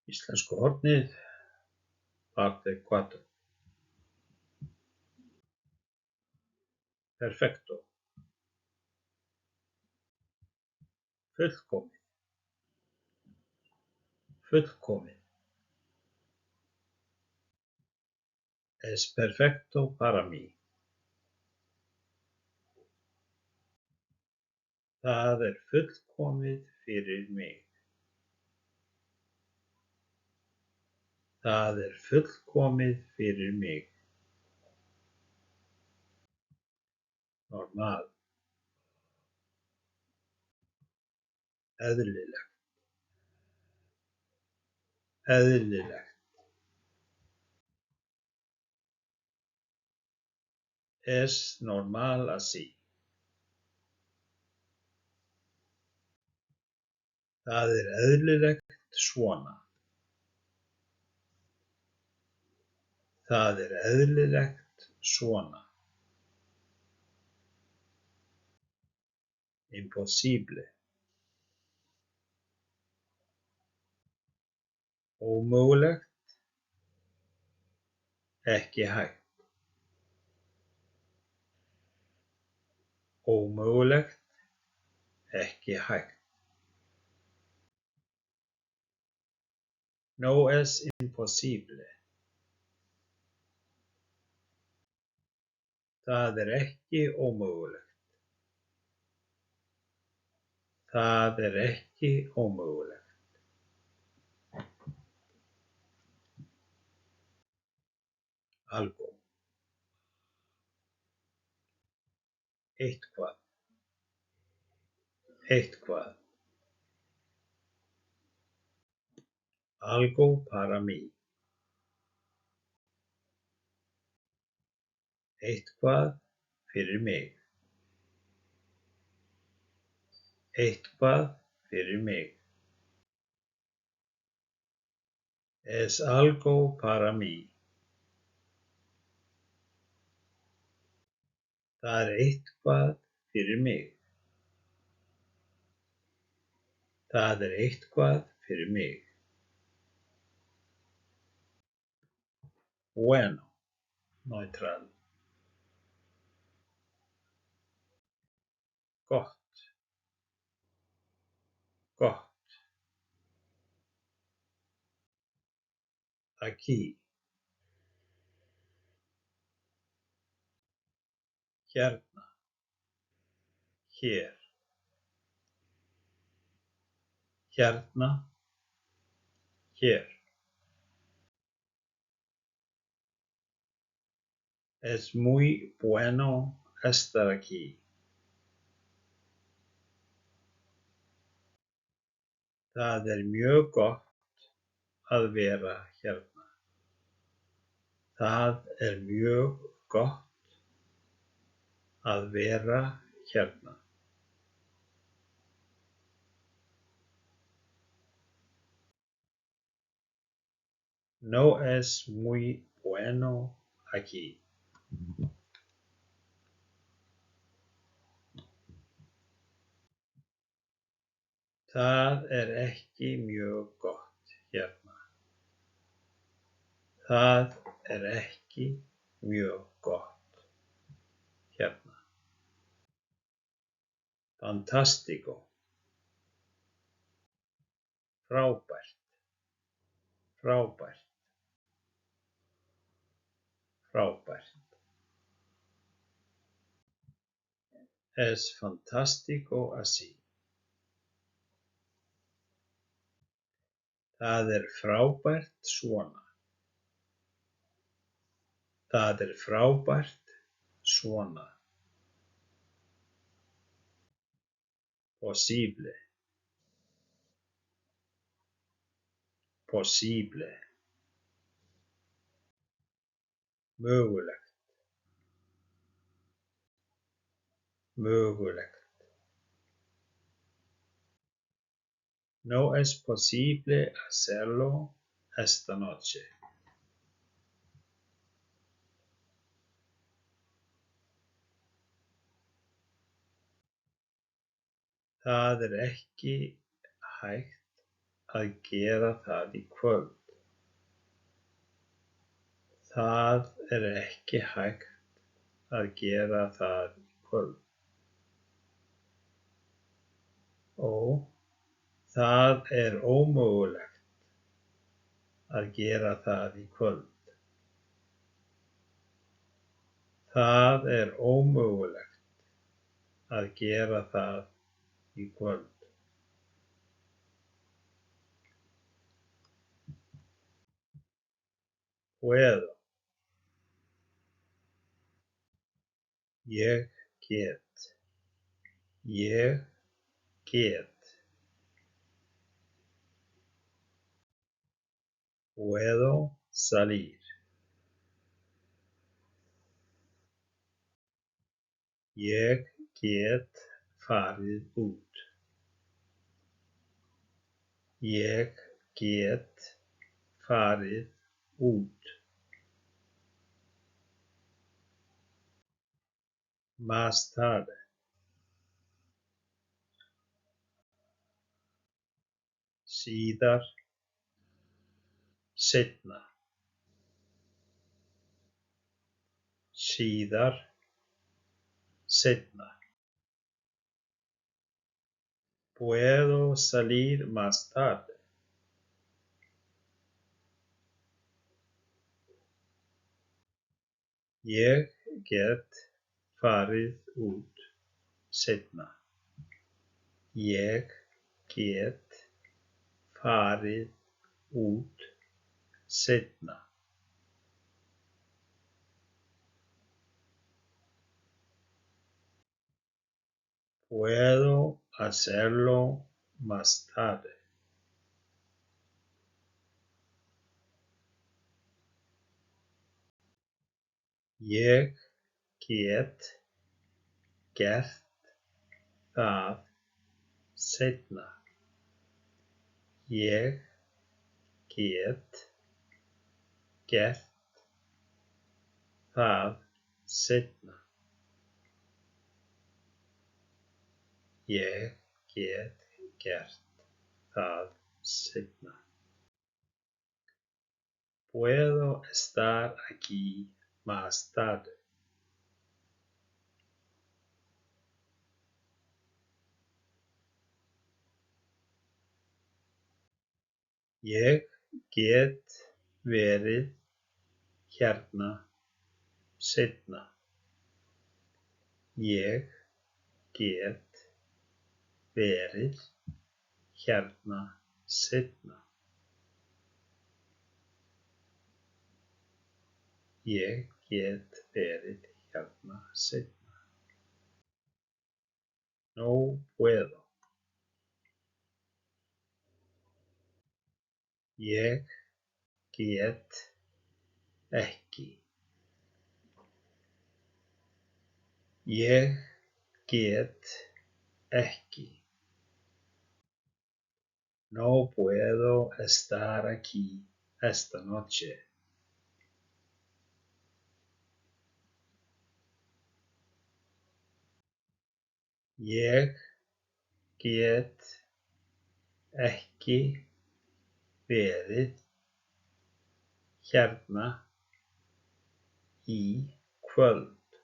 Íslenska hornið, parte 4. Perfecto. Fullkomið. Fullkomið. Es perfecto para mí. Það er fullkomið fyrir mig. Það er fullkomið fyrir mig. Normal. Eðlilegt. Eðlilegt. Es normal así. Það er eðlilegt svona. Það er eðlilegt svona. Impossible. Ómögulegt. Ekki hægt. Ómögulegt. Ekki hægt. No es imposible. Það er ekki ómögulegt. Það er ekki ómögulegt. Algo. Eitthvað. Eitthvað. Algo para mí. Eitthvað fyrir mig. Eitthvað fyrir mig. Es algo para mí. Það er eitthvað fyrir mig. Það er eitthvað fyrir mig. Bueno. Neutral. Gott. Gott. Aquí. Hérna. Hér. Hérna. Hér. Es muy bueno estar aquí. Það er mjög gott að vera hérna. Það er mjög gott að vera hérna. No es muy bueno aquí. Það er ekki mjög gott hérna. Það er ekki mjög gott hérna. Fantástico. Frábært. Frábært. Frábært. Es fantástico así. Það er frábært svona. Það er frábært svona. Posible. Posible. Mögulegt. Mögulegt. No es posible hacerlo esta noche. Það er ekki hægt að gera það í kvöld. Það er ekki hægt að gera það í kvöld. Ó, það er ómögulegt að gera það í kvöld. Það er ómögulegt að gera það í kvöld. Puedo. Ég get. Ég get. Puedo salir. Ég get farið út. Ég get farið út. Más tarde. Síðar. Seinna. Síðar. Seinna. Puedo salir más tarde. Ég get farið út seinna. Ég get farið út seinna. Puedo hacerlo más tarde. Ég get gert það seinna. Ég get gert það seinna. Ég get gert það seinna. Puedo estar aquí más tarde. Ég get verið hérna seinna. Ég get verið hérna seinna. Ég get verið hérna seinna. No puedo. Ég get ekki. Ég get ekki. No puedo estar aquí esta noche. Ég get ekki verið hérna í kvöld.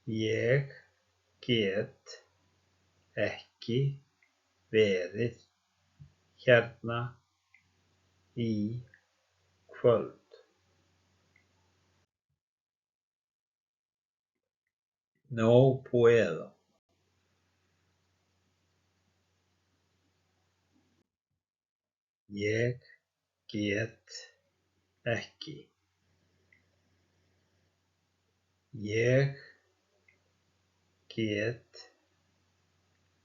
Ég get ekki verið hérna í kvöld. No puedo. Ég get ekki. Ég get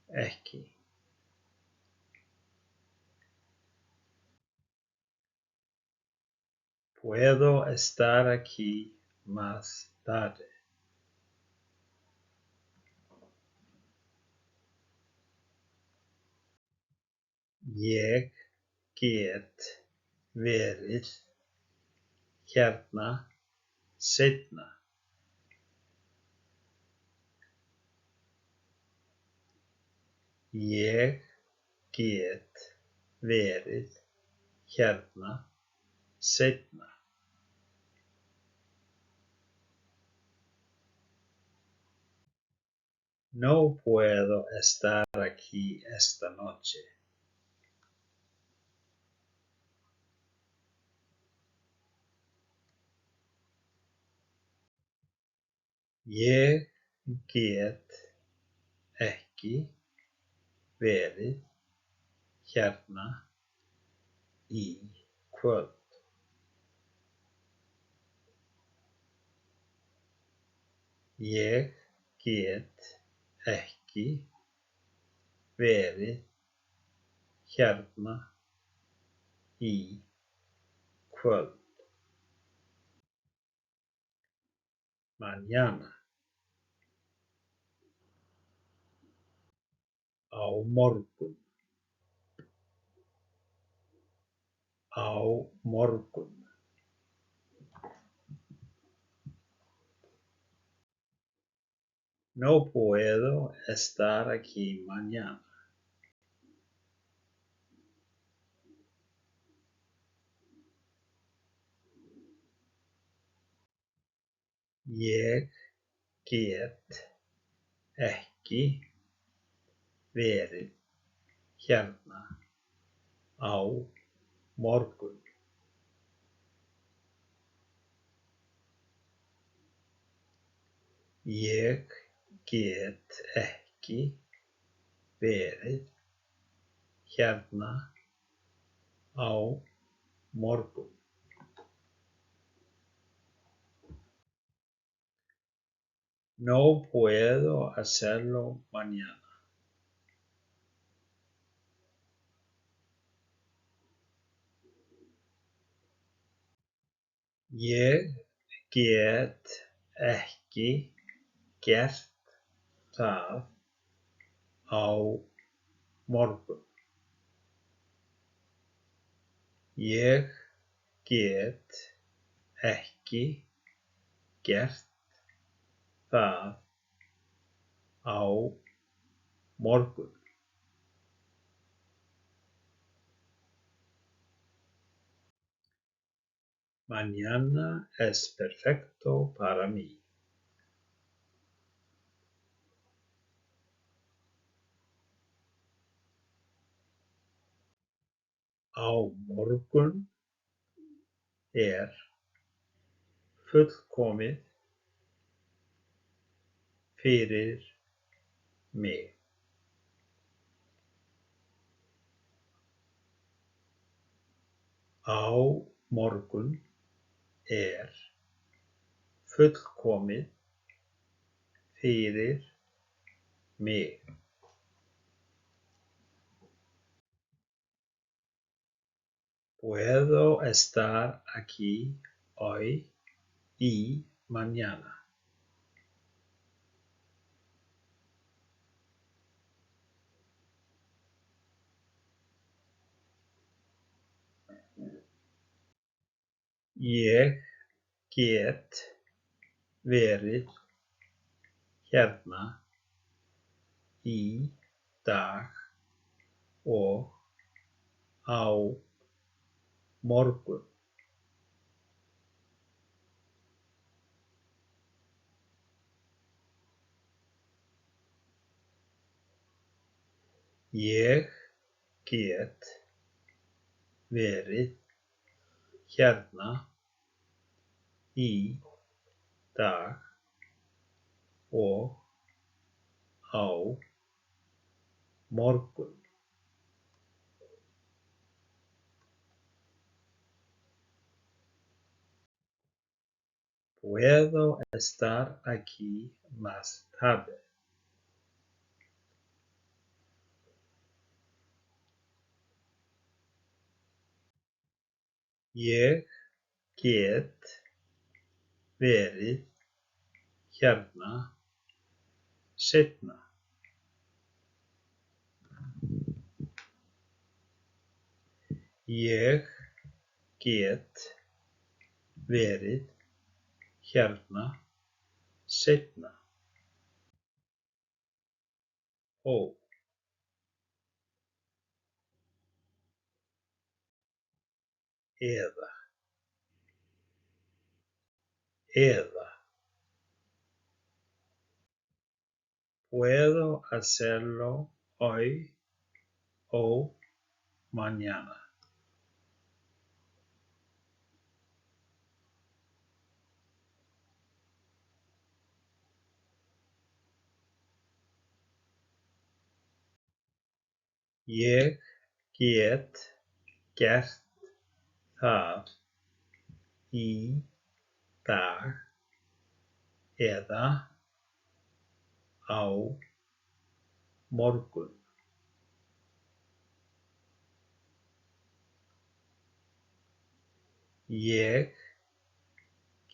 ekki. Puedo estar aquí más tarde. Ég get verið hérna seinna. Ég get verið hérna seinna. No puedo estar aquí esta noche. Ég get ekki verið hérna í kvöld. Ég get ekki verið hérna í kvöld. Mañana. Á morgun. Á morgun. No puedo estar aquí mañana. Ég get ekki verið hérna á morgun. Ég get ekki verið hérna á morgun. No puedo hacerlo mañana. Ég get ekki gert það á morgun. Ég get ekki gert það á morgun. Mañana es perfecto para mí. Á morgun fullkomið fyrir mig. Á morgun fullkomið fyrir mig. Puedo estar aquí hoy y mañana. Ég get verið hérna í dag og á morgun. Ég get verið hérna í dag og á morgun. Puedo estar aquí más tarde. Ég get verið hérna seinna. Ég get verið hérna seinna. Ó. eða, eða. Puedo hacerlo hoy o mañana. Ég get gert það í dag eða á morgun. Ég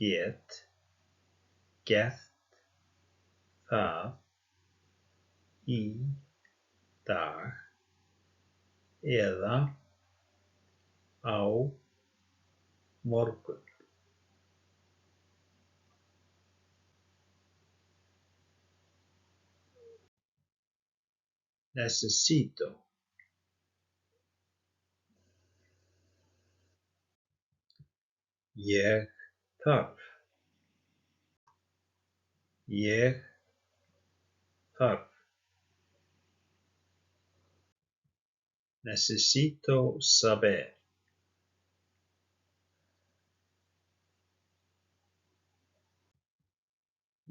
get gert það í dag eða á morgun. Necesito. Ég þarf. Ég þarf. Necesito saber.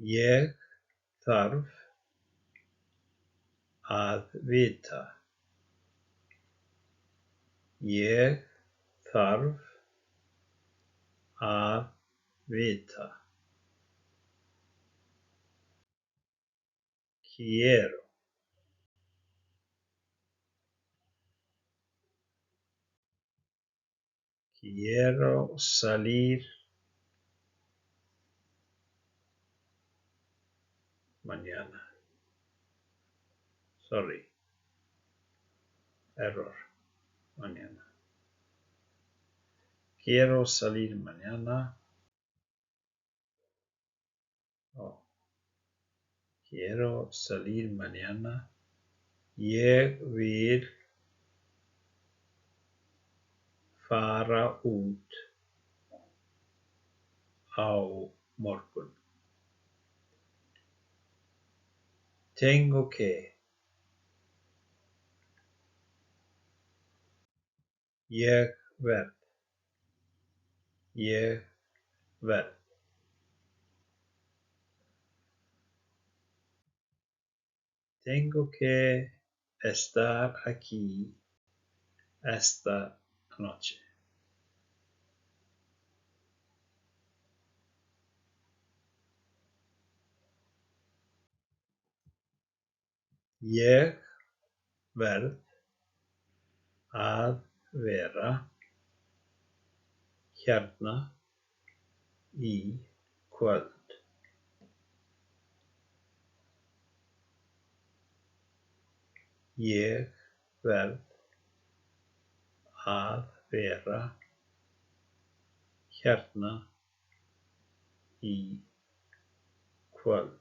Ég þarf að vita. Ég þarf að vita. Quiero. Quiero salir mañana. Sorry. Error. Mañana. Quiero salir mañana. Oh. Quiero salir mañana. Ég vil fara út á morgun. Tengo que. Ég verð. Ég verð. Tengo que estar aquí esta noche. Ég verð að vera hérna í kvöld. Ég verð að vera hérna í kvöld.